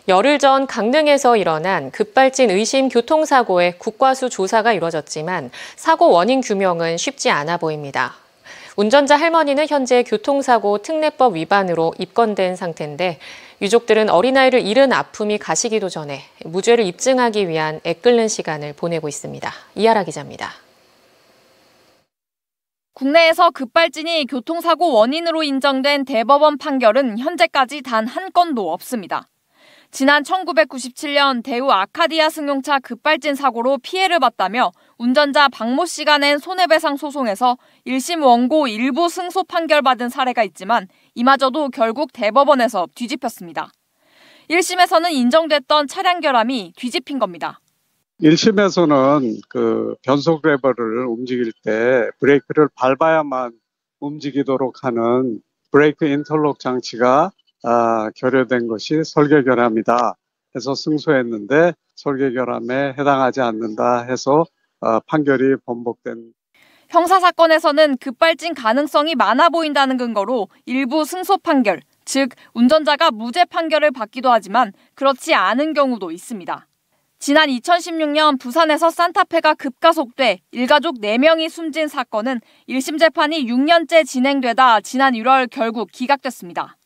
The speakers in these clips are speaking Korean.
열흘 전 강릉에서 일어난 급발진 의심 교통사고의 국과수 조사가 이루어졌지만 사고 원인 규명은 쉽지 않아 보입니다. 운전자 할머니는 현재 교통사고 특례법 위반으로 입건된 상태인데 유족들은 어린아이를 잃은 아픔이 가시기도 전에 무죄를 입증하기 위한 애끓는 시간을 보내고 있습니다. 이하라 기자입니다. 국내에서 급발진이 교통사고 원인으로 인정된 대법원 판결은 현재까지 단 한 건도 없습니다. 지난 1997년 대우 아카디아 승용차 급발진 사고로 피해를 봤다며 운전자 박모 씨가 낸 손해배상 소송에서 1심 원고 일부 승소 판결받은 사례가 있지만 이마저도 결국 대법원에서 뒤집혔습니다. 1심에서는 인정됐던 차량 결함이 뒤집힌 겁니다. 1심에서는 변속 레버를 움직일 때 브레이크를 밟아야만 움직이도록 하는 브레이크 인터록 장치가 결여된 것이 설계 결함이다 해서 승소했는데 설계 결함에 해당하지 않는다 해서 판결이 번복된. 형사사건에서는 급발진 가능성이 많아 보인다는 근거로 일부 승소 판결, 즉 운전자가 무죄 판결을 받기도 하지만 그렇지 않은 경우도 있습니다. 지난 2016년 부산에서 산타페가 급가속돼 일가족 4명이 숨진 사건은 1심 재판이 6년째 진행되다 지난 1월 결국 기각됐습니다.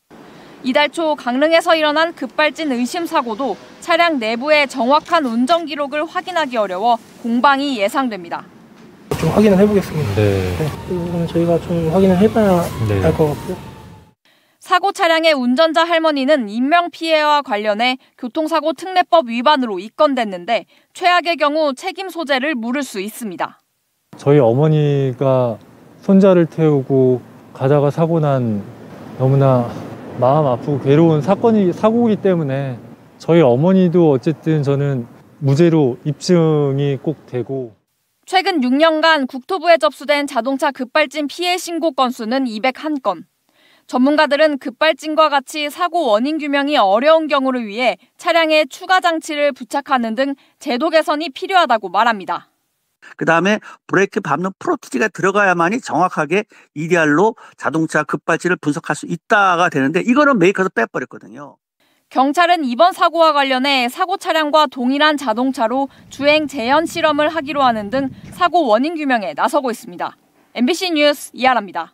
이달 초 강릉에서 일어난 급발진 의심 사고도 차량 내부의 정확한 운전 기록을 확인하기 어려워 공방이 예상됩니다. 좀 확인을 해보겠습니다. 네. 그럼 저희가 좀 확인을 해봐야 알 것 같고요. 사고 차량의 운전자 할머니는 인명피해와 관련해 교통사고 특례법 위반으로 입건됐는데 최악의 경우 책임 소재를 물을 수 있습니다. 저희 어머니가 손자를 태우고 가다가 사고 난 너무나 마음 아프고 괴로운 사고이기 때문에 저희 어머니도 어쨌든 저는 무죄로 입증이 꼭 되고. 최근 6년간 국토부에 접수된 자동차 급발진 피해 신고 건수는 201건. 전문가들은 급발진과 같이 사고 원인 규명이 어려운 경우를 위해 차량에 추가 장치를 부착하는 등 제도 개선이 필요하다고 말합니다. 그다음에 브레이크 밟는 프로티지가 들어가야만이 정확하게 EDR로 자동차 급발진을 분석할 수 있다가 되는데 이거는 메이커에서 빼버렸거든요. 경찰은 이번 사고와 관련해 사고 차량과 동일한 자동차로 주행 재현 실험을 하기로 하는 등 사고 원인 규명에 나서고 있습니다. MBC 뉴스 이하라입니다.